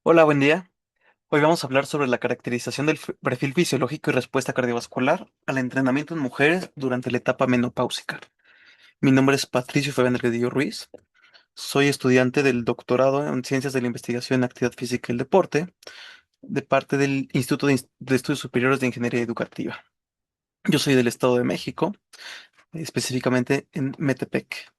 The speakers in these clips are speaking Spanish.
Hola, buen día. Hoy vamos a hablar sobre la caracterización del perfil fisiológico y respuesta cardiovascular al entrenamiento en mujeres durante la etapa menopáusica. Mi nombre es Patricio Fabián Delgadillo Ruiz. Soy estudiante del doctorado en Ciencias de la Investigación en Actividad Física y el Deporte de parte del Instituto de Estudios Superiores de Ingeniería Educativa. Yo soy del Estado de México, específicamente en Metepec.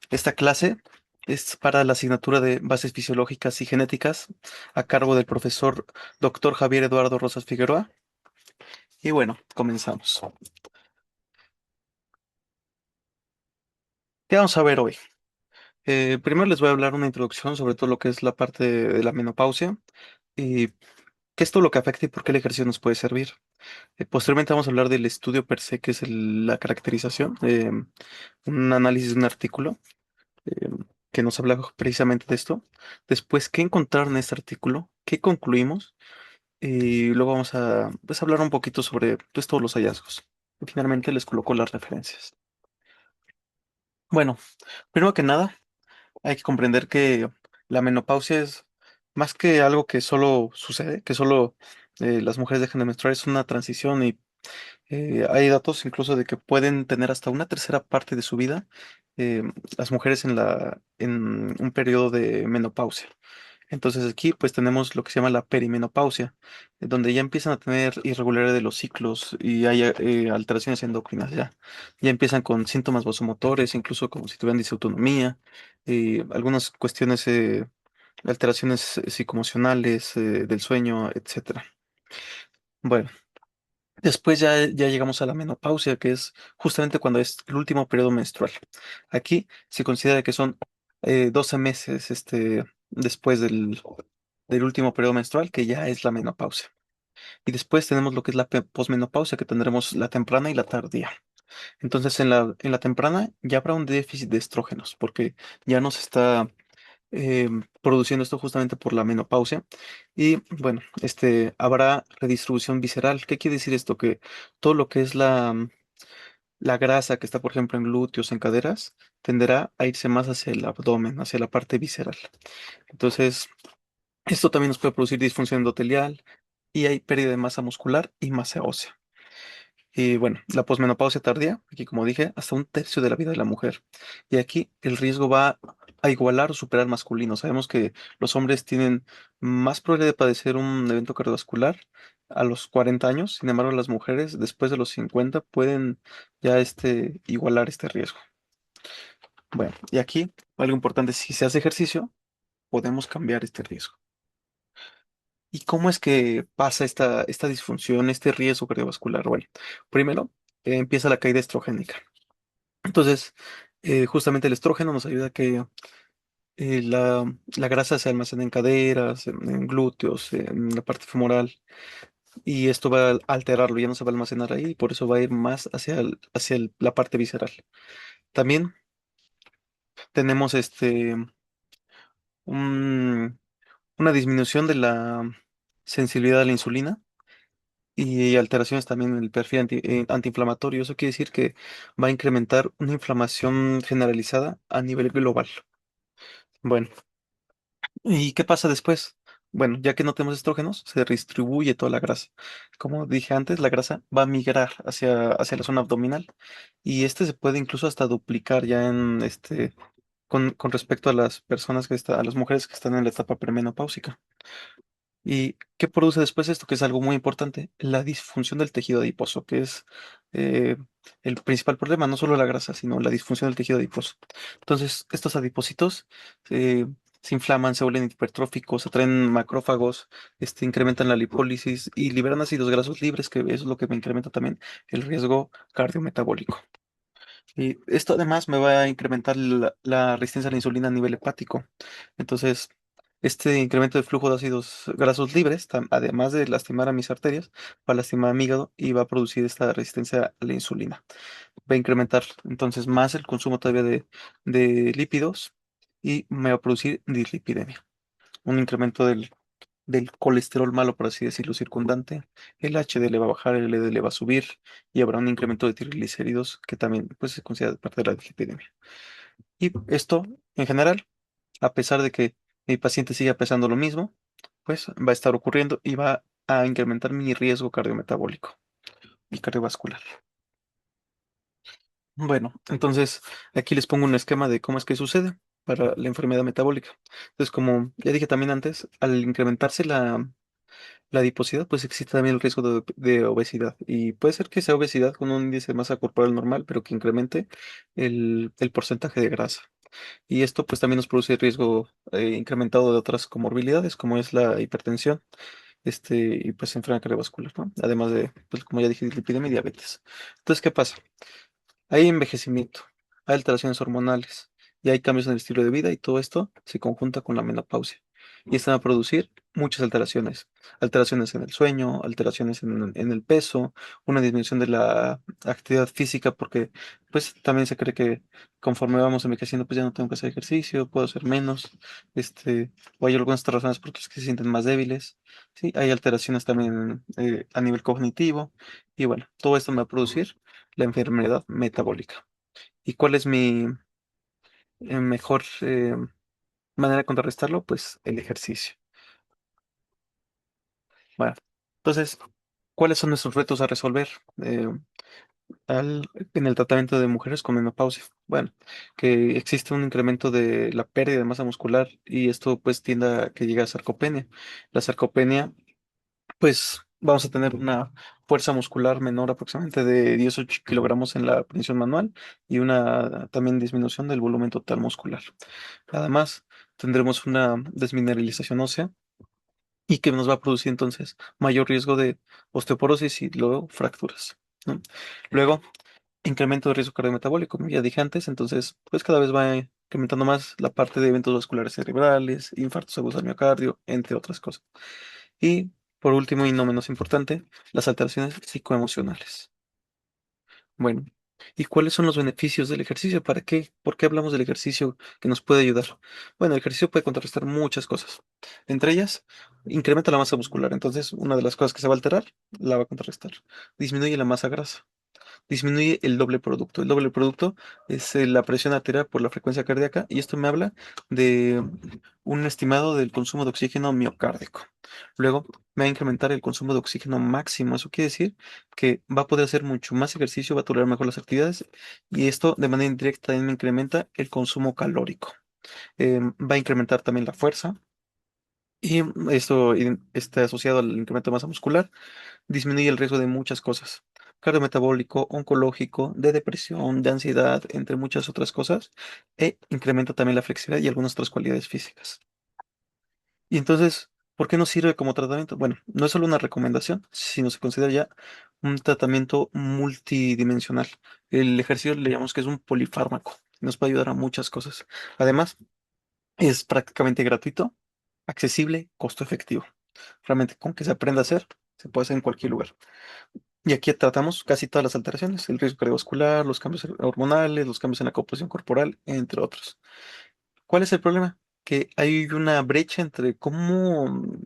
Esta clase es para la asignatura de Bases Fisiológicas y Genéticas a cargo del profesor Dr. Javier Eduardo Rosas Figueroa. Y bueno, comenzamos. ¿Qué vamos a ver hoy? Primero les voy a hablar una introducción sobre todo lo que es la parte de la menopausia y qué es todo lo que afecta y por qué el ejercicio nos puede servir. Posteriormente vamos a hablar del estudio per se, que es la caracterización, un análisis de un artículo eh, que nos habla precisamente de esto. Después, qué encontrar en este artículo, qué concluimos y luego vamos a, pues, hablar un poquito sobre pues, todos los hallazgos. Y finalmente les coloco las referencias. Bueno, primero que nada, hay que comprender que la menopausia es más que algo que solo sucede, que solo las mujeres dejan de menstruar, es una transición y hay datos incluso de que pueden tener hasta una tercera parte de su vida eh, las mujeres en un periodo de menopausia. Entonces aquí pues tenemos lo que se llama la perimenopausia, donde ya empiezan a tener irregularidad de los ciclos y hay alteraciones endocrinas ya. Ya empiezan con síntomas vasomotores, incluso como si tuvieran disautonomía, algunas cuestiones, alteraciones psicoemocionales, del sueño, etcétera. Bueno, después ya llegamos a la menopausia, que es justamente cuando es el último periodo menstrual. Aquí se considera que son 12 meses después del último periodo menstrual, que ya es la menopausia. Y después tenemos lo que es la posmenopausia, que tendremos la temprana y la tardía. Entonces, en la temprana ya habrá un déficit de estrógenos, porque ya no se está eh, produciendo esto justamente por la menopausia. Y bueno, habrá redistribución visceral. ¿Qué quiere decir esto? Que todo lo que es la grasa que está, por ejemplo, en glúteos, en caderas, tenderá a irse más hacia el abdomen, hacia la parte visceral. Entonces, esto también nos puede producir disfunción endotelial y hay pérdida de masa muscular y masa ósea. Y bueno, la posmenopausia tardía, aquí como dije, hasta un tercio de la vida de la mujer. Y aquí el riesgo va a igualar o superar masculino. Sabemos que los hombres tienen más probabilidad de padecer un evento cardiovascular a los 40 años, sin embargo, las mujeres después de los 50 pueden ya igualar este riesgo. Bueno, y aquí algo importante, si se hace ejercicio, podemos cambiar este riesgo. ¿Y cómo es que pasa esta disfunción, este riesgo cardiovascular? Bueno, primero empieza la caída estrogénica. Entonces, justamente el estrógeno nos ayuda a que la grasa se almacene en caderas, en glúteos, en la parte femoral, y esto va a alterarlo, ya no se va a almacenar ahí, y por eso va a ir más la parte visceral. También tenemos un- una disminución de la sensibilidad a la insulina y alteraciones también en el perfil antiinflamatorio. Eso quiere decir que va a incrementar una inflamación generalizada a nivel global. Bueno. ¿Y qué pasa después? Bueno, ya que no tenemos estrógenos, se redistribuye toda la grasa. Como dije antes, la grasa va a migrar hacia la zona abdominal y este se puede incluso hasta duplicar ya con respecto a las personas a las mujeres que están en la etapa premenopáusica. ¿Y qué produce después esto? Que es algo muy importante, la disfunción del tejido adiposo, que es eh, el principal problema, no solo la grasa, sino la disfunción del tejido adiposo. Entonces, estos adipocitos eh, se inflaman, se vuelven hipertróficos, atraen macrófagos, incrementan la lipólisis y liberan ácidos grasos libres, que eso es lo que me incrementa también el riesgo cardiometabólico. Y esto además me va a incrementar la resistencia a la insulina a nivel hepático. Entonces, este incremento de flujo de ácidos grasos libres, además de lastimar a mis arterias, va a lastimar a mi hígado y va a producir esta resistencia a la insulina. Va a incrementar entonces más el consumo todavía de lípidos y me va a producir dislipidemia. Un incremento del colesterol malo, por así decirlo, circundante. El HDL va a bajar, el LDL va a subir y habrá un incremento de triglicéridos que también pues, se considera parte de la dislipidemia. Y esto, en general, a pesar de que mi paciente siga pesando lo mismo, pues va a estar ocurriendo y va a incrementar mi riesgo cardiometabólico y cardiovascular. Bueno, entonces aquí les pongo un esquema de cómo es que sucede para la enfermedad metabólica. Entonces, como ya dije también antes, al incrementarse la adiposidad, pues existe también el riesgo de obesidad. Y puede ser que sea obesidad con un índice de masa corporal normal, pero que incremente el porcentaje de grasa. Y esto pues también nos produce riesgo incrementado de otras comorbilidades, como es la hipertensión, y pues enfermedad cardiovascular, ¿no? Además de, pues como ya dije, lipidemia y diabetes. Entonces, ¿qué pasa? Hay envejecimiento, hay alteraciones hormonales y hay cambios en el estilo de vida y todo esto se conjunta con la menopausia. Y esto va a producir muchas alteraciones. Alteraciones en el sueño, alteraciones en el peso, una disminución de la actividad física porque pues también se cree que conforme vamos envejeciendo pues ya no tengo que hacer ejercicio, puedo hacer menos, o hay algunas otras razones porque es que se sienten más débiles. Sí, hay alteraciones también a nivel cognitivo y bueno, todo esto me va a producir la enfermedad metabólica. ¿Y cuál es mi mejor manera de contrarrestarlo? Pues el ejercicio. Bueno, entonces, ¿cuáles son nuestros retos a resolver eh, en el tratamiento de mujeres con menopausia? Bueno, que existe un incremento de la pérdida de masa muscular y esto pues tiende a que llegue a sarcopenia. La sarcopenia pues vamos a tener una fuerza muscular menor aproximadamente de 18 kilogramos en la prensión manual y una también disminución del volumen total muscular. Además, tendremos una desmineralización ósea y que nos va a producir entonces mayor riesgo de osteoporosis y luego fracturas, ¿no? Luego, incremento de riesgo cardiometabólico, como ya dije antes, entonces pues cada vez va incrementando más la parte de eventos vasculares cerebrales, infartos agudos al miocardio, entre otras cosas. Y por último y no menos importante, las alteraciones psicoemocionales. Bueno, ¿y cuáles son los beneficios del ejercicio? ¿Para qué? ¿Por qué hablamos del ejercicio que nos puede ayudar? Bueno, el ejercicio puede contrarrestar muchas cosas. Entre ellas, incrementa la masa muscular. Entonces, una de las cosas que se va a alterar, la va a contrarrestar. Disminuye la masa grasa. Disminuye el doble producto. El doble producto es la presión arterial por la frecuencia cardíaca y esto me habla de un estimado del consumo de oxígeno miocárdico. Luego me va a incrementar el consumo de oxígeno máximo. Eso quiere decir que va a poder hacer mucho más ejercicio, va a tolerar mejor las actividades y esto de manera indirecta también me incrementa el consumo calórico. Va a incrementar también la fuerza. Y esto está asociado al incremento de masa muscular disminuye el riesgo de muchas cosas, cardiometabólico, oncológico, de depresión, de ansiedad, entre muchas otras cosas, e incrementa también la flexibilidad y algunas otras cualidades físicas. Y entonces, ¿por qué nos sirve como tratamiento? Bueno, no es solo una recomendación, sino se considera ya un tratamiento multidimensional. El ejercicio le llamamos que es un polifármaco, nos puede ayudar a muchas cosas. Además, es prácticamente gratuito, accesible, costo efectivo. Realmente, con que se aprenda a hacer, se puede hacer en cualquier lugar. Y aquí tratamos casi todas las alteraciones, el riesgo cardiovascular, los cambios hormonales, los cambios en la composición corporal, entre otros. ¿Cuál es el problema? Que hay una brecha entre cuál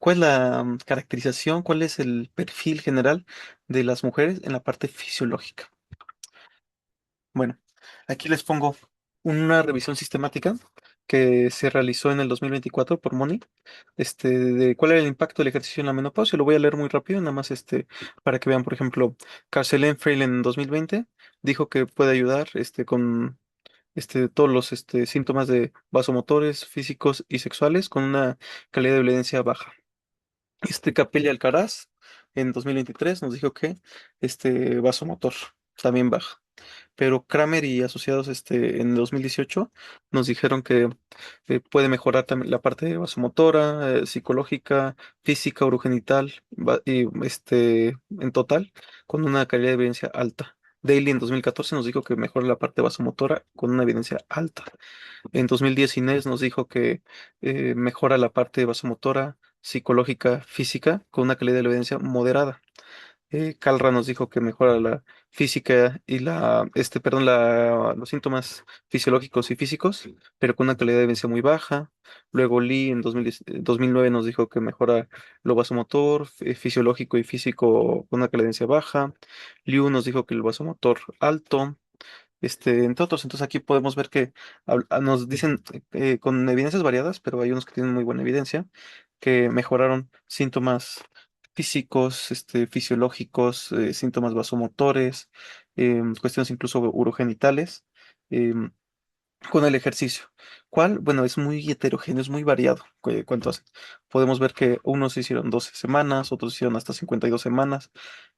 es la caracterización, cuál es el perfil general de las mujeres en la parte fisiológica. Bueno, aquí les pongo una revisión sistemática que se realizó en el 2024 por Moni, de cuál era el impacto del ejercicio en la menopausia. Lo voy a leer muy rápido, nada más para que vean, por ejemplo, Carcelén Freil en 2020 dijo que puede ayudar con todos los síntomas de vasomotores, físicos y sexuales con una calidad de evidencia baja. Capelli Alcaraz en 2023 nos dijo que vasomotor también baja, pero Kramer y asociados en 2018 nos dijeron que puede mejorar también la parte vasomotora, psicológica, física, urogenital, y en total, con una calidad de evidencia alta. Daly en 2014 nos dijo que mejora la parte vasomotora con una evidencia alta. En 2010 Inés nos dijo que mejora la parte vasomotora, psicológica, física con una calidad de evidencia moderada. Calra nos dijo que mejora la física y los síntomas fisiológicos y físicos, pero con una calidad de evidencia muy baja. Luego Lee en 2009 nos dijo que mejora lo vasomotor, fisiológico y físico con una calidad de evidencia baja. Liu nos dijo que el vasomotor alto, entre otros. Entonces aquí podemos ver que nos dicen con evidencias variadas, pero hay unos que tienen muy buena evidencia, que mejoraron síntomas físicos, fisiológicos, síntomas vasomotores, cuestiones incluso urogenitales, em, con el ejercicio. ¿Cuál? Bueno, es muy heterogéneo, es muy variado cuánto hacen. Podemos ver que unos hicieron 12 semanas, otros hicieron hasta 52 semanas,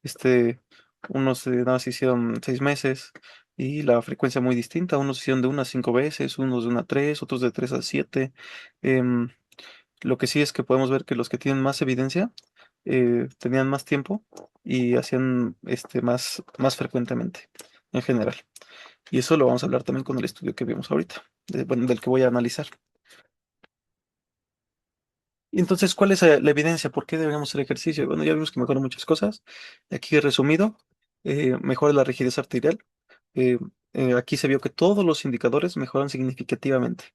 este, unos nada más hicieron 6 meses y la frecuencia muy distinta. Unos hicieron de 1 a 5 veces, unos de 1 a 3, otros de 3 a 7. Em, lo que sí es que podemos ver que los que tienen más evidencia tenían más tiempo y hacían más frecuentemente en general. Y eso lo vamos a hablar también con el estudio que vimos ahorita, bueno, del que voy a analizar. Y entonces, ¿cuál es la evidencia? ¿Por qué deberíamos hacer ejercicio? Bueno, ya vimos que mejora muchas cosas. Aquí resumido, mejora la rigidez arterial. Eh, Aquí se vio que todos los indicadores mejoran significativamente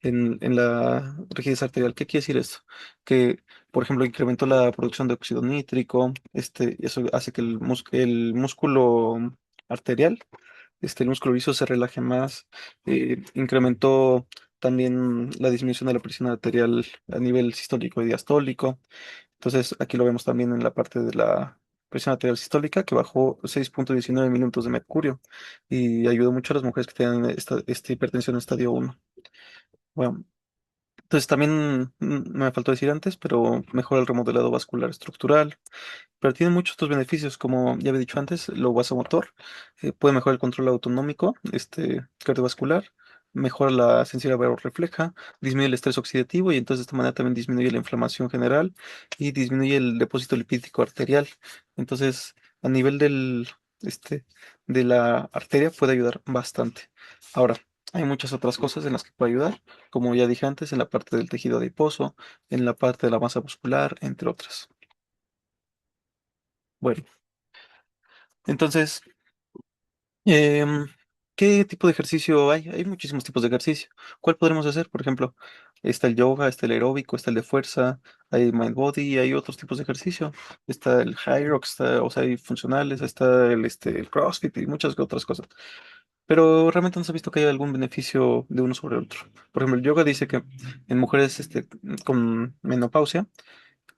en la rigidez arterial. ¿Qué quiere decir esto? Que, por ejemplo, incrementó la producción de óxido nítrico. Eso hace que el músculo arterial, el músculo liso se relaje más, incrementó también la disminución de la presión arterial a nivel sistólico y diastólico. Entonces, aquí lo vemos también en la parte de la presión arterial sistólica, que bajó 6,19 minutos de mercurio y ayudó mucho a las mujeres que tienen esta hipertensión estadio 1. Bueno, entonces también me faltó decir antes, pero mejora el remodelado vascular estructural, pero tiene muchos otros beneficios, como ya había dicho antes, lo vasomotor, puede mejorar el control autonómico, cardiovascular, mejora la sensibilidad refleja, disminuye el estrés oxidativo y entonces de esta manera también disminuye la inflamación general y disminuye el depósito lipídico arterial. Entonces, a nivel este, de la arteria puede ayudar bastante. Ahora, hay muchas otras cosas en las que puede ayudar, como ya dije antes, en la parte del tejido adiposo, en la parte de la masa muscular, entre otras. Bueno. Entonces, em, ¿qué tipo de ejercicio hay? Hay muchísimos tipos de ejercicio. ¿Cuál podremos hacer? Por ejemplo, está el yoga, está el aeróbico, está el de fuerza, hay mind body, hay otros tipos de ejercicio. Está el high rock, o sea, hay funcionales, está el CrossFit y muchas otras cosas. Pero realmente no se ha visto que haya algún beneficio de uno sobre otro. Por ejemplo, el yoga dice que en mujeres con menopausia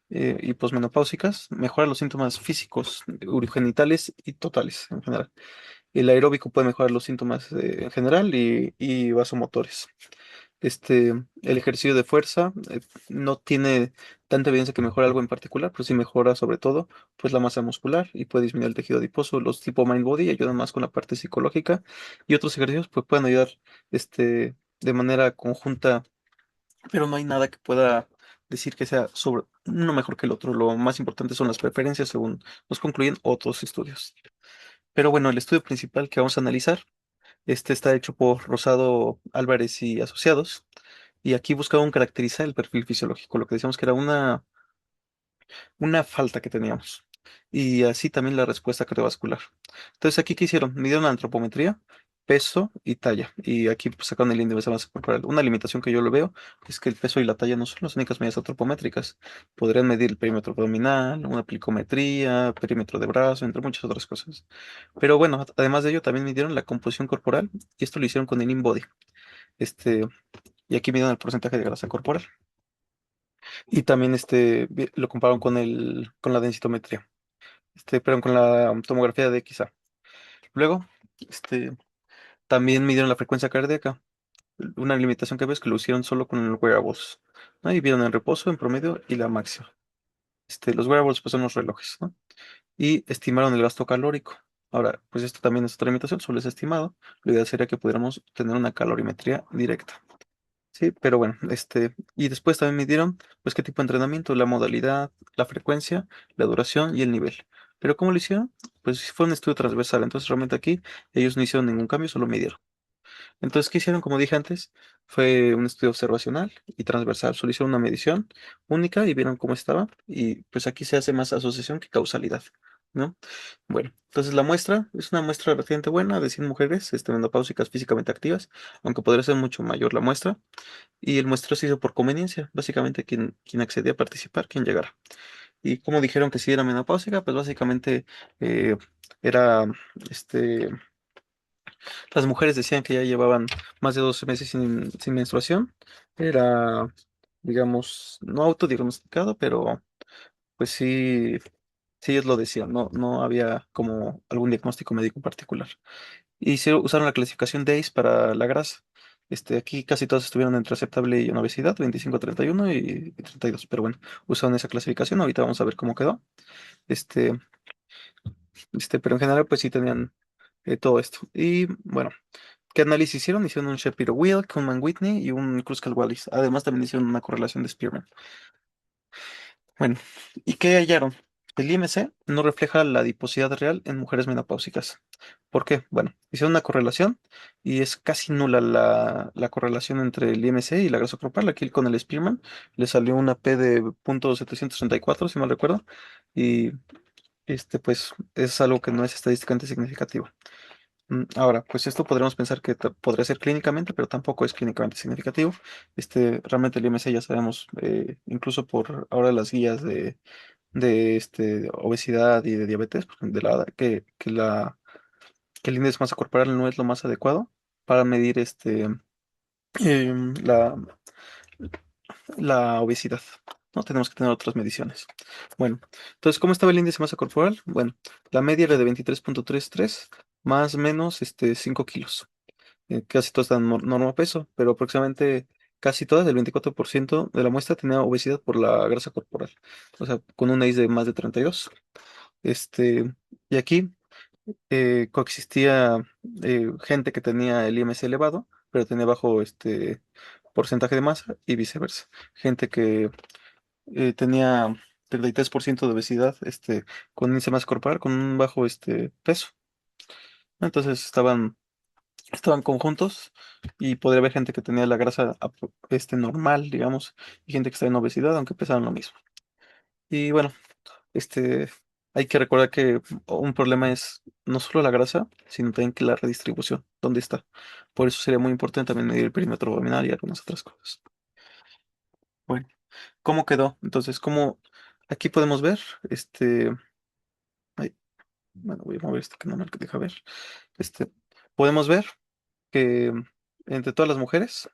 y posmenopáusicas mejora los síntomas físicos, urogenitales y totales en general. El aeróbico puede mejorar los síntomas en general y vasomotores. El ejercicio de fuerza no tiene tanta evidencia que mejora algo en particular, pero sí mejora sobre todo pues la masa muscular y puede disminuir el tejido adiposo. Los tipo mind body ayudan más con la parte psicológica y otros ejercicios pues pueden ayudar de manera conjunta, pero no hay nada que pueda decir que sea sobre uno mejor que el otro. Lo más importante son las preferencias según nos concluyen otros estudios. Pero bueno, el estudio principal que vamos a analizar, está hecho por Rosado Álvarez y Asociados, y aquí buscaban caracterizar el perfil fisiológico, lo que decíamos que era una falta que teníamos, y así también la respuesta cardiovascular. Entonces, ¿aquí qué hicieron? Midieron la antropometría, peso y talla, y aquí pues, sacaron el índice de masa corporal. Una limitación que yo lo veo es que el peso y la talla no son las únicas medidas antropométricas. Podrían medir el perímetro abdominal, una plicometría, perímetro de brazo, entre muchas otras cosas. Pero bueno, además de ello, también midieron la composición corporal, y esto lo hicieron con el InBody. Este, y aquí midieron el porcentaje de grasa corporal. Y también lo compararon con la densitometría, perdón, con la tomografía de XA. Luego, este, también midieron la frecuencia cardíaca. Una limitación que ves que lo hicieron solo con el wearables, ¿no? Y vieron el reposo en promedio y la máxima. Los wearables pues son los relojes, ¿no? Y estimaron el gasto calórico. Ahora, pues esto también es otra limitación, solo es estimado. Lo ideal sería que pudiéramos tener una calorimetría directa. Sí, pero bueno, y después también midieron, pues, qué tipo de entrenamiento, la modalidad, la frecuencia, la duración y el nivel. Pero ¿cómo lo hicieron? Pues fue un estudio transversal, entonces realmente aquí ellos no hicieron ningún cambio, solo midieron. Entonces, ¿qué hicieron? Como dije antes, fue un estudio observacional y transversal, solo hicieron una medición única y vieron cómo estaba, y pues aquí se hace más asociación que causalidad, ¿no? Bueno, entonces la muestra es una muestra relativamente buena de 100 mujeres, menopáusicas físicamente activas, aunque podría ser mucho mayor la muestra. Y el muestreo se hizo por conveniencia, básicamente quien accedía a participar, quien llegara. Y como dijeron que sí era menopáusica, pues básicamente eh, era, este, las mujeres decían que ya llevaban más de 12 meses sin menstruación, era digamos, no autodiagnosticado, pero pues sí, sí ellos lo decían, no había como algún diagnóstico médico en particular. Y sí usaron la clasificación DAIS para la grasa. Aquí casi todos estuvieron entre aceptable y una obesidad, 25, 31 y 32. Pero bueno, usaron esa clasificación. Ahorita vamos a ver cómo quedó. Este, pero en general, pues sí tenían todo esto. Y bueno, ¿qué análisis hicieron? Hicieron un Shapiro-Wilk, un Mann-Whitney y un Kruskal-Wallis. Además, también hicieron una correlación de Spearman. Bueno, ¿y qué hallaron? El IMC no refleja la adiposidad real en mujeres menopáusicas. ¿Por qué? Bueno, hicieron una correlación y es casi nula la correlación entre el IMC y la grasa corporal. Aquí con el Spearman le salió una P de 0.734, si mal recuerdo, y pues es algo que no es estadísticamente significativo. Ahora, pues esto podríamos pensar que podría ser clínicamente, pero tampoco es clínicamente significativo. Realmente el IMC ya sabemos, incluso por ahora las guías de obesidad y de diabetes, pues, que el índice de masa corporal no es lo más adecuado para medir em, la, la obesidad. No tenemos que tener otras mediciones. Bueno, entonces, ¿cómo estaba el índice de masa corporal? Bueno, la media era de 23.33 más o menos 5 kilos. Casi todas están normo peso, pero aproximadamente casi todas, el 24% de la muestra tenía obesidad por la grasa corporal. O sea, con un ICE de más de 32. Y aquí coexistía gente que tenía el IMC elevado, pero tenía bajo porcentaje de masa y viceversa. Gente que tenía 33% de obesidad con índice de masa corporal con un bajo peso. Entonces estaban conjuntos y podría haber gente que tenía la grasa normal, digamos, y gente que está en obesidad, aunque pesaban lo mismo. Y bueno, este, hay que recordar que un problema es no solo la grasa, sino también que la redistribución, dónde está. Por eso sería muy importante también medir el perímetro abdominal y algunas otras cosas. Bueno, ¿cómo quedó? Entonces, como aquí podemos ver, ay, bueno, voy a mover esto que no me deja ver. Este, podemos ver que entre todas las mujeres,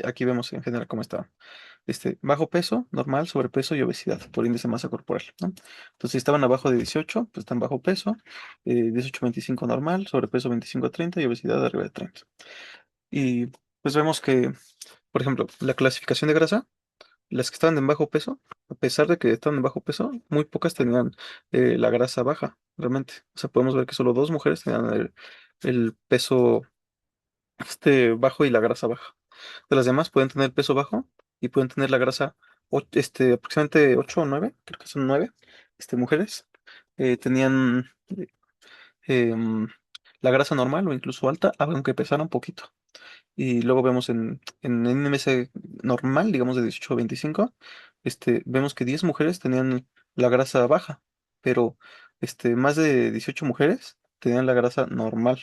aquí vemos en general cómo está. Bajo peso, normal, sobrepeso y obesidad por índice de masa corporal, ¿no? Entonces, si estaban abajo de 18, pues están bajo peso, 18 a 25 normal, sobrepeso 25 a 30 y obesidad arriba de 30. Y pues vemos que, por ejemplo, la clasificación de grasa, las que estaban en bajo peso, a pesar de que estaban en bajo peso, muy pocas tenían la grasa baja, realmente. O sea, podemos ver que solo dos mujeres tenían el peso bajo y la grasa baja. De las demás pueden tener peso bajo y pueden tener la grasa aproximadamente 8 o 9, creo que son 9 mujeres. Tenían em, la grasa normal o incluso alta, aunque pesara un poquito. Y luego vemos en NMS normal, digamos de 18 a 25, vemos que 10 mujeres tenían la grasa baja, pero más de 18 mujeres tenían la grasa normal,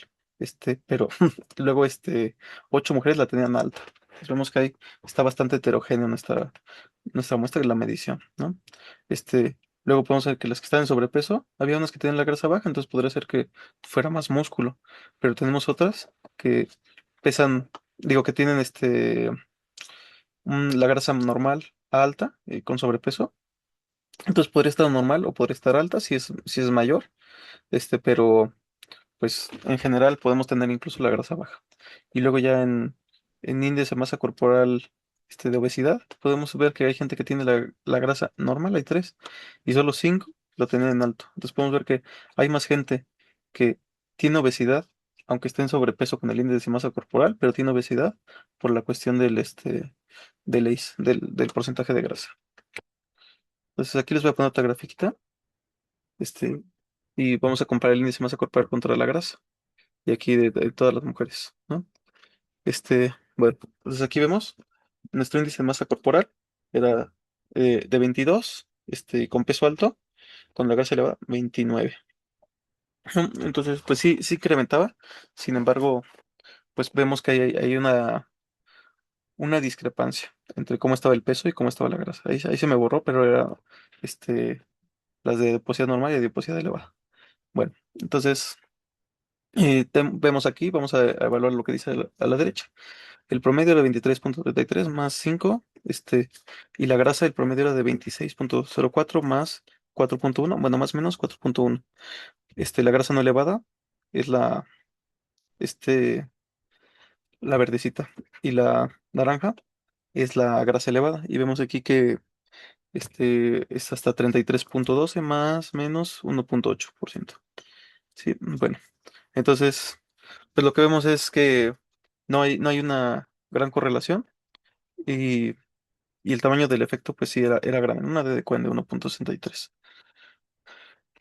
pero luego 8 mujeres la tenían alta. Entonces vemos que ahí está bastante heterogénea nuestra muestra de la medición, ¿no? Luego podemos ver que las que están en sobrepeso, había unas que tenían la grasa baja, entonces podría ser que fuera más músculo, pero tenemos otras que pesan, digo que tienen la grasa normal a alta con sobrepeso. Entonces podría estar normal o podría estar alta si es mayor, pero pues en general podemos tener incluso la grasa baja. Y luego ya en índice de masa corporal de obesidad, podemos ver que hay gente que tiene la grasa normal, hay tres, y solo cinco lo tienen en alto. Entonces podemos ver que hay más gente que tiene obesidad, aunque esté en sobrepeso con el índice de masa corporal, pero tiene obesidad por la cuestión del ACE, del porcentaje de grasa. Entonces aquí les voy a poner otra grafiquita, este, y vamos a comparar el índice de masa corporal contra la grasa y aquí de todas las mujeres, ¿no? Bueno, entonces aquí vemos nuestro índice de masa corporal era de 22, con peso alto, con la grasa elevada, 29. Entonces, pues sí, sí incrementaba, sin embargo, pues vemos que hay una discrepancia entre cómo estaba el peso y cómo estaba la grasa. Ahí se me borró, pero era este, las de adiposidad normal y adiposidad elevada. Bueno, entonces, vemos aquí, vamos a evaluar lo que dice a la derecha. el promedio era 23,33 más 5, y la grasa, el promedio era de 26,04 más 4,1, bueno, más o menos 4,1. La grasa no elevada es este, la verdecita, y la naranja es la grasa elevada, y vemos aquí que es hasta 33,12 más menos 1,8%. Sí, bueno, entonces, pues lo que vemos es que no hay una gran correlación, y, y el tamaño del efecto, pues sí, era grande, una de Cohen de 1,63.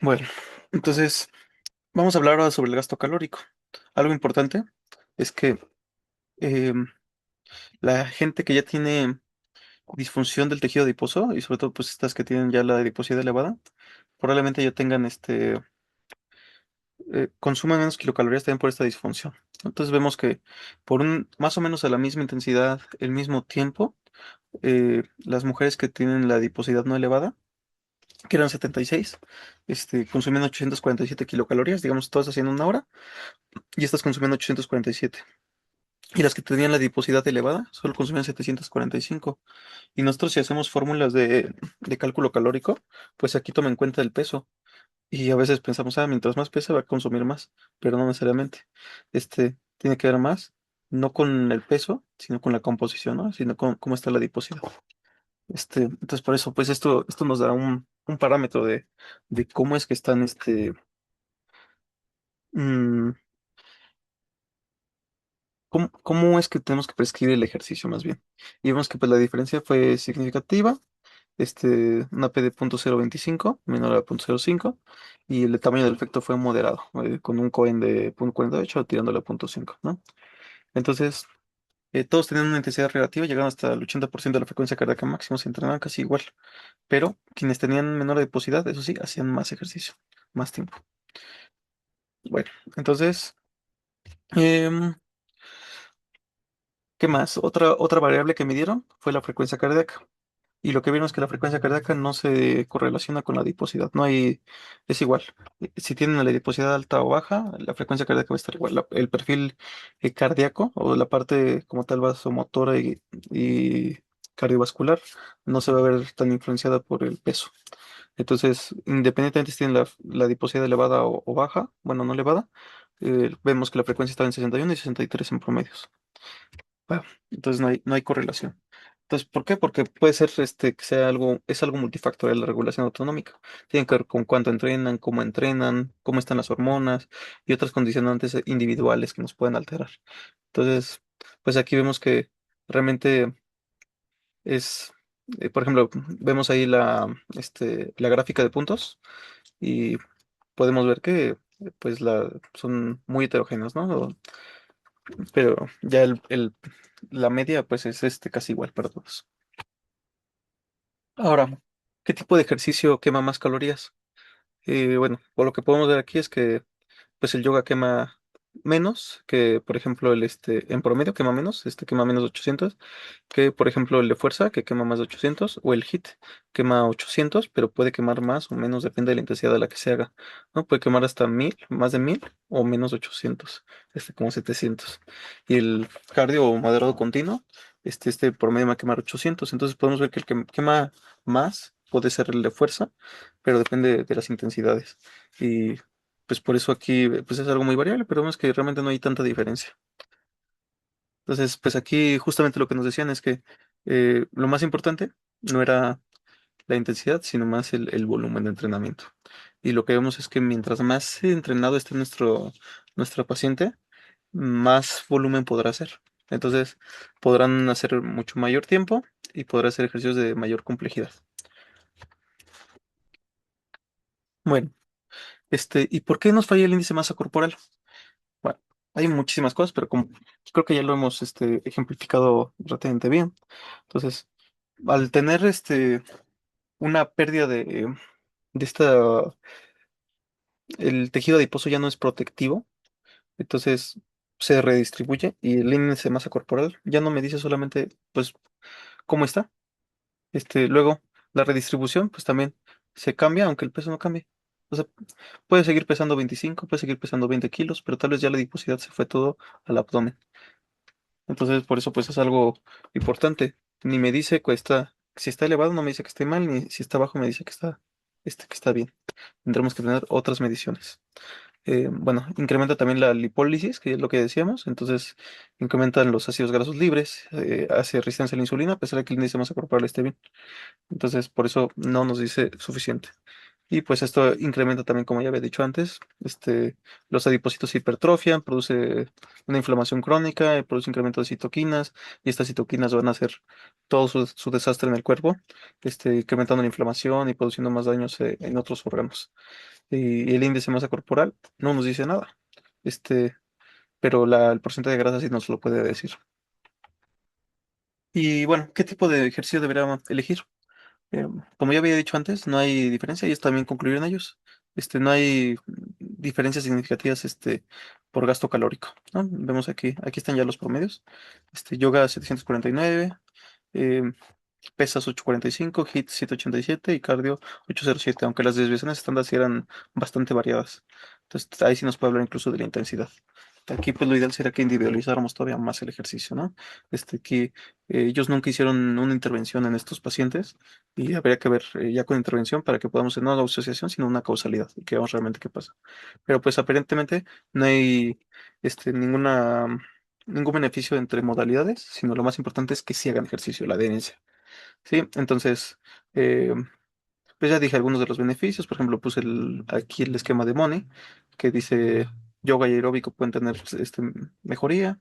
Bueno, entonces, vamos a hablar ahora sobre el gasto calórico. Algo importante es que em, la gente que ya tiene disfunción del tejido adiposo, y sobre todo pues estas que tienen ya la adiposidad elevada, probablemente ya tengan consuman menos kilocalorías también por esta disfunción. Entonces vemos que por más o menos a la misma intensidad, el mismo tiempo, las mujeres que tienen la adiposidad no elevada, que eran 76, consumían 847 kilocalorías, digamos, todas haciendo una hora, y estas consumían 847. Y las que tenían la adiposidad elevada solo consumían 745. Y nosotros, si hacemos fórmulas de cálculo calórico, pues aquí toma en cuenta el peso. Y a veces pensamos, mientras más pesa va a consumir más, pero no necesariamente. Tiene que ver más, no con el peso, sino con la composición, ¿no? Sino con cómo está la adiposidad. Entonces, por eso, pues esto nos da un parámetro de cómo es que están, mm, cómo es que tenemos que prescribir el ejercicio más bien. Y vemos que pues la diferencia fue significativa, una P de 0,025 menor a 0,05, y el tamaño del efecto fue moderado, con un Cohen de 0,48 tirándole a 0,5, ¿no? Entonces, todos tenían una intensidad relativa, llegando hasta el 80% de la frecuencia cardíaca máxima, se entrenaban casi igual, pero quienes tenían menor adiposidad, eso sí, hacían más ejercicio, más tiempo. Bueno, entonces, em, ¿qué más? Otra variable que midieron fue la frecuencia cardíaca. Y lo que vieron es que la frecuencia cardíaca no se correlaciona con la adiposidad, no hay, es igual. Si tienen la adiposidad alta o baja, la frecuencia cardíaca va a estar igual. El perfil cardíaco o la parte como tal vasomotora y cardiovascular no se va a ver tan influenciada por el peso. Entonces, independientemente si tienen la adiposidad elevada o baja, bueno, no elevada, vemos que la frecuencia está en 61 y 63 en promedios. Bueno, entonces no hay correlación. Entonces, ¿por qué? Porque puede ser que sea es algo multifactorial la regulación autonómica. Tiene que ver con cuánto entrenan, cómo están las hormonas y otras condicionantes individuales que nos pueden alterar. Entonces, pues aquí vemos que realmente es, por ejemplo, vemos ahí la gráfica de puntos, y podemos ver que pues son muy heterogéneos, ¿no? Pero ya la media pues es casi igual para todos. Ahora, ¿qué tipo de ejercicio quema más calorías? Bueno, por lo que podemos ver aquí es que pues el yoga quema menos que, por ejemplo, en promedio quema menos 800, que, por ejemplo, el de fuerza, que quema más de 800, o el HIIT, quema 800, pero puede quemar más o menos, depende de la intensidad de la que se haga, ¿no? Puede quemar hasta 1000, más de 1000, o menos 800, como 700. Y el cardio o moderado continuo, promedio va a quemar 800. Entonces podemos ver que el que quema más puede ser el de fuerza, pero depende de las intensidades. Y pues por eso aquí pues es algo muy variable, pero vemos que realmente no hay tanta diferencia. Entonces, pues aquí justamente lo que nos decían es que lo más importante no era la intensidad, sino más el volumen de entrenamiento. Y lo que vemos es que mientras más entrenado esté nuestro paciente, más volumen podrá hacer. Entonces, podrán hacer mucho mayor tiempo y podrá hacer ejercicios de mayor complejidad. Bueno, ¿y por qué nos falla el índice de masa corporal? Bueno, hay muchísimas cosas, pero como creo que ya lo hemos ejemplificado relativamente bien. Entonces, al tener una pérdida el tejido adiposo ya no es protectivo, entonces se redistribuye, y el índice de masa corporal ya no me dice solamente, pues, cómo está. Luego, la redistribución, pues también se cambia, aunque el peso no cambie. O sea, puede seguir pesando 25, puede seguir pesando 20 kilos, pero tal vez ya la adiposidad se fue todo al abdomen. Entonces, por eso pues es algo importante. Ni me dice que está, si está elevado, no me dice que esté mal, ni si está bajo me dice que está bien. Tendremos que tener otras mediciones. Bueno, incrementa también la lipólisis, que es lo que decíamos. Entonces, incrementan los ácidos grasos libres, hace resistencia a la insulina, a pesar de que el índice de masa corporal esté bien. Entonces, por eso no nos dice suficiente. Y pues esto incrementa también, como ya había dicho antes, los adipocitos se hipertrofian, produce una inflamación crónica, produce incremento de citoquinas, y estas citoquinas van a hacer todo su desastre en el cuerpo, incrementando la inflamación y produciendo más daños en otros órganos. Y el índice de masa corporal no nos dice nada, este, pero el porcentaje de grasa sí nos lo puede decir. Y bueno, ¿qué tipo de ejercicio debería elegir? Como ya había dicho antes, no hay diferencia, ellos también concluyeron ellos. No hay diferencias significativas, por gasto calórico, ¿no? Vemos aquí están ya los promedios. Yoga 749, eh, pesas 845, HIIT 787 y cardio 807, aunque las desviaciones estándar sí eran bastante variadas. Entonces ahí sí nos puede hablar incluso de la intensidad. Aquí pues lo ideal sería que individualizáramos todavía más el ejercicio, ¿no? Que ellos nunca hicieron una intervención en estos pacientes y habría que ver ya con intervención para que podamos hacer no una asociación, sino una causalidad y que veamos realmente qué pasa. Pero pues aparentemente no hay ningún beneficio entre modalidades, sino lo más importante es que sí hagan ejercicio, la adherencia. Sí, entonces, eh, pues ya dije algunos de los beneficios. Por ejemplo, puse aquí el esquema de Money, que dice yoga y aeróbico pueden tener pues, mejoría,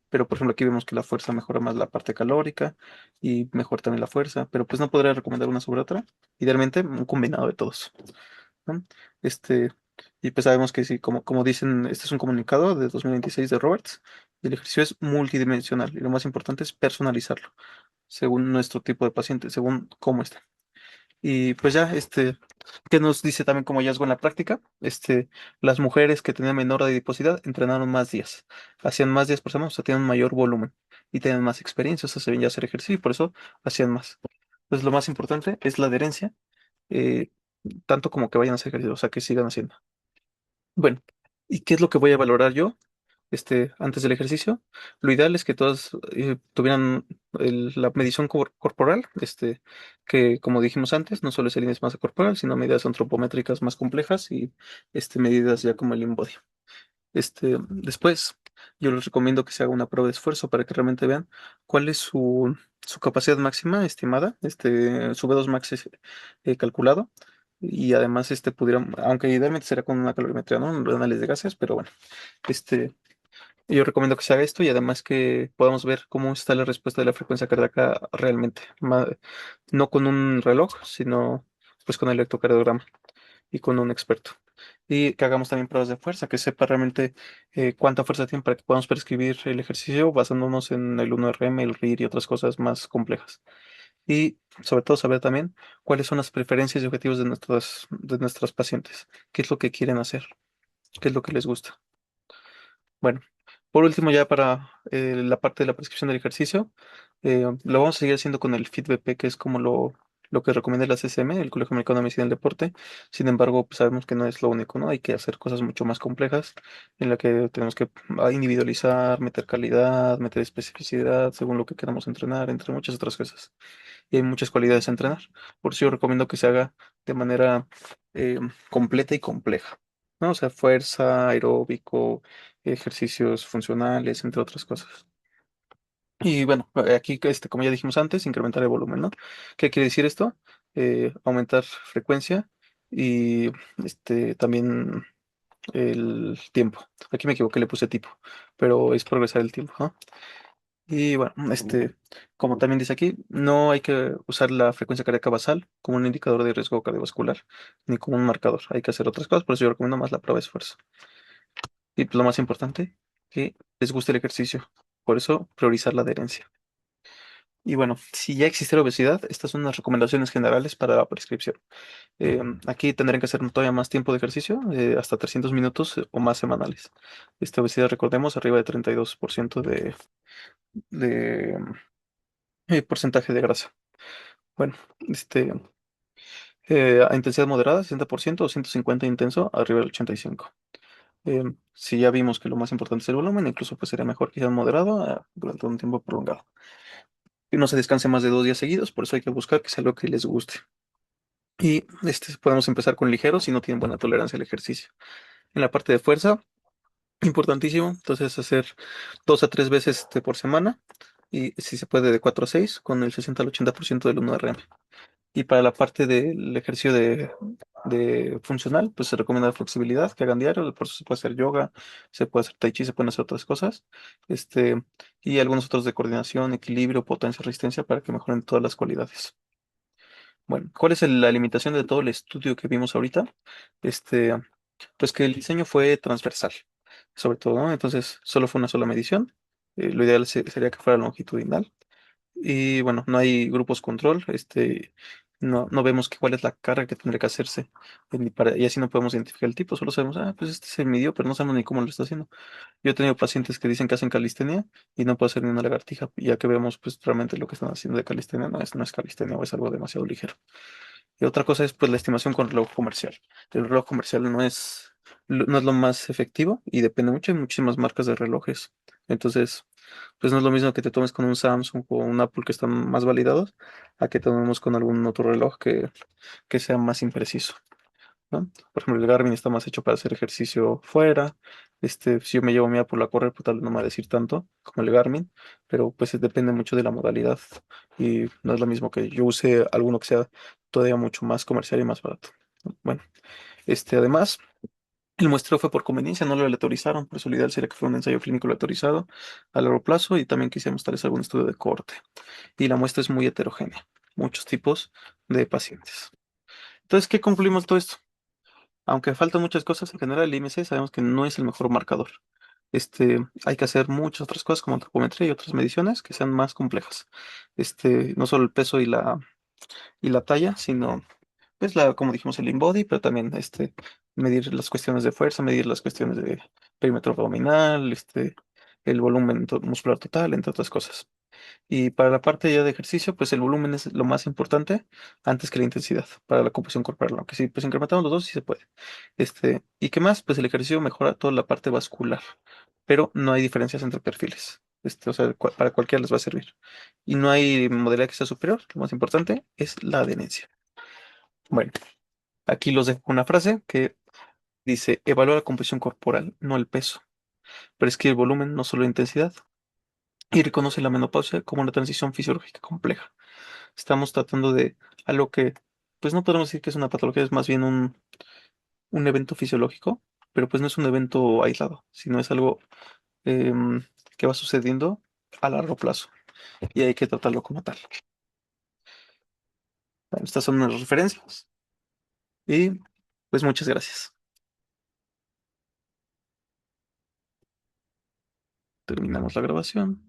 pero por ejemplo aquí vemos que la fuerza mejora más la parte calórica y mejor también la fuerza, pero pues no podría recomendar una sobre otra. Idealmente un combinado de todos, ¿no? Este, y pues sabemos que sí, como dicen, este es un comunicado de 2026 de Roberts, y el ejercicio es multidimensional y lo más importante es personalizarlo según nuestro tipo de paciente, según cómo está. Y pues ya, que nos dice también como hallazgo en la práctica, las mujeres que tenían menor adiposidad entrenaron más días, hacían más días por semana, o sea, tenían mayor volumen y tenían más experiencia, o sea, sabían ya hacer ejercicio y por eso hacían más. Pues lo más importante es la adherencia, eh, tanto como que vayan a hacer ejercicio, o sea, que sigan haciendo. Bueno, ¿y qué es lo que voy a valorar yo? Antes del ejercicio, lo ideal es que todas tuvieran la medición corporal, que como dijimos antes, no solo es el índice de masa corporal, sino medidas antropométricas más complejas y medidas ya como el InBody. Después, yo les recomiendo que se haga una prueba de esfuerzo para que realmente vean cuál es su capacidad máxima estimada, su V2 max calculado. Y además, pudieran, aunque idealmente será con una calorimetría, ¿no? Un análisis de gases, pero bueno, este, yo recomiendo que se haga esto y además que podamos ver cómo está la respuesta de la frecuencia cardíaca realmente, no con un reloj, sino pues con el electrocardiograma y con un experto. Y que hagamos también pruebas de fuerza, que sepa realmente cuánta fuerza tiene para que podamos prescribir el ejercicio basándonos en el 1RM, el RIR y otras cosas más complejas. Y sobre todo saber también cuáles son las preferencias y objetivos de nuestros pacientes, qué es lo que quieren hacer, qué es lo que les gusta. Bueno, por último, ya para la parte de la prescripción del ejercicio, lo vamos a seguir haciendo con el FIT-BP, que es como lo que recomienda la CCM, el Colegio Americano de Medicina del Deporte. Sin embargo, pues sabemos que no es lo único, ¿no? Hay que hacer cosas mucho más complejas en la que tenemos que individualizar, meter calidad, meter especificidad según lo que queramos entrenar, entre muchas otras cosas. Y hay muchas cualidades a entrenar. Por eso yo recomiendo que se haga de manera eh, completa y compleja, ¿no? O sea, fuerza, aeróbico, ejercicios funcionales, entre otras cosas. Y bueno, aquí, como ya dijimos antes, incrementar el volumen, ¿no? ¿Qué quiere decir esto? Aumentar frecuencia y también el tiempo. Aquí me equivoqué, le puse tipo, pero es progresar el tiempo, ¿no? Y bueno, como también dice aquí, no hay que usar la frecuencia cardíaca basal como un indicador de riesgo cardiovascular, ni como un marcador. Hay que hacer otras cosas, por eso yo recomiendo más la prueba de esfuerzo. Y pues, lo más importante, que les guste el ejercicio. Por eso, priorizar la adherencia. Y bueno, si ya existe la obesidad, estas son las recomendaciones generales para la prescripción. Aquí tendrán que hacer todavía más tiempo de ejercicio, hasta 300 minutos o más semanales. Esta obesidad, recordemos, arriba de 32% de porcentaje de grasa. Bueno, a intensidad moderada, 60% o 150 intenso, arriba del 85. Si ya vimos que lo más importante es el volumen, incluso pues sería mejor que sea moderado durante un tiempo prolongado. Y no se descanse más de 2 días seguidos, por eso hay que buscar que sea algo que les guste. Y podemos empezar con ligeros si no tienen buena tolerancia al ejercicio. En la parte de fuerza, importantísimo, entonces hacer 2 a 3 veces por semana y si se puede de 4 a 6 con el 60 al 80% del 1 RM. Y para la parte del ejercicio de funcional, pues se recomienda flexibilidad, que hagan diario, por eso se puede hacer yoga, se puede hacer tai chi, se pueden hacer otras cosas, este, y algunos otros de coordinación, equilibrio, potencia, resistencia para que mejoren todas las cualidades. Bueno, ¿cuál es la limitación de todo el estudio que vimos ahorita? Este, pues que el diseño fue transversal, sobre todo, ¿no? Entonces, solo fue una sola medición. Lo ideal sería que fuera longitudinal. Y bueno, no hay grupos control, no vemos cuál es la carga que tendría que hacerse, y así no podemos identificar el tipo, solo sabemos, pues este se midió, pero no sabemos ni cómo lo está haciendo. Yo he tenido pacientes que dicen que hacen calistenia y no puede hacer ni una lagartija, ya que vemos pues realmente lo que están haciendo de calistenia no es calistenia o es algo demasiado ligero. Y otra cosa es pues la estimación con reloj comercial. El reloj comercial no es lo más efectivo y depende mucho, hay muchísimas marcas de relojes. Entonces, pues no es lo mismo que te tomes con un Samsung o un Apple que están más validados, a que tomemos con algún otro reloj que sea más impreciso, ¿no? Por ejemplo, el Garmin está más hecho para hacer ejercicio fuera. Si yo me llevo mi Apple a correr, pues tal vez no me va a decir tanto como el Garmin, pero pues depende mucho de la modalidad y no es lo mismo que yo use alguno que sea todavía mucho más comercial y más barato. Bueno, además, el muestreo fue por conveniencia, no lo aleatorizaron, por eso lo ideal sería que fuera un ensayo clínico aleatorizado a largo plazo y también quisiéramos tal vez algún estudio de corte. Y la muestra es muy heterogénea, muchos tipos de pacientes. Entonces, ¿qué concluimos de todo esto? Aunque faltan muchas cosas, en general el IMC sabemos que no es el mejor marcador. Hay que hacer muchas otras cosas como antropometría y otras mediciones que sean más complejas. No solo el peso y la talla, sino, pues, como dijimos, el InBody, pero también medir las cuestiones de fuerza, medir las cuestiones de perímetro abdominal, el volumen muscular total, entre otras cosas. Y para la parte ya de ejercicio, pues el volumen es lo más importante antes que la intensidad para la composición corporal. Aunque sí, pues incrementamos los dos, sí se puede. ¿Y qué más? Pues el ejercicio mejora toda la parte vascular, pero no hay diferencias entre perfiles. O sea, para cualquiera les va a servir. Y no hay modalidad que sea superior. Lo más importante es la adherencia. Bueno, aquí los dejo con una frase que dice: evalúa la composición corporal, no el peso. Prescribe el volumen, no solo la intensidad. Y reconoce la menopausia como una transición fisiológica compleja. Estamos tratando de algo que, pues no podemos decir que es una patología, es más bien un evento fisiológico, pero pues no es un evento aislado, sino es algo em, que va sucediendo a largo plazo y hay que tratarlo como tal. Bueno, estas son unas referencias y pues muchas gracias. Terminamos la grabación.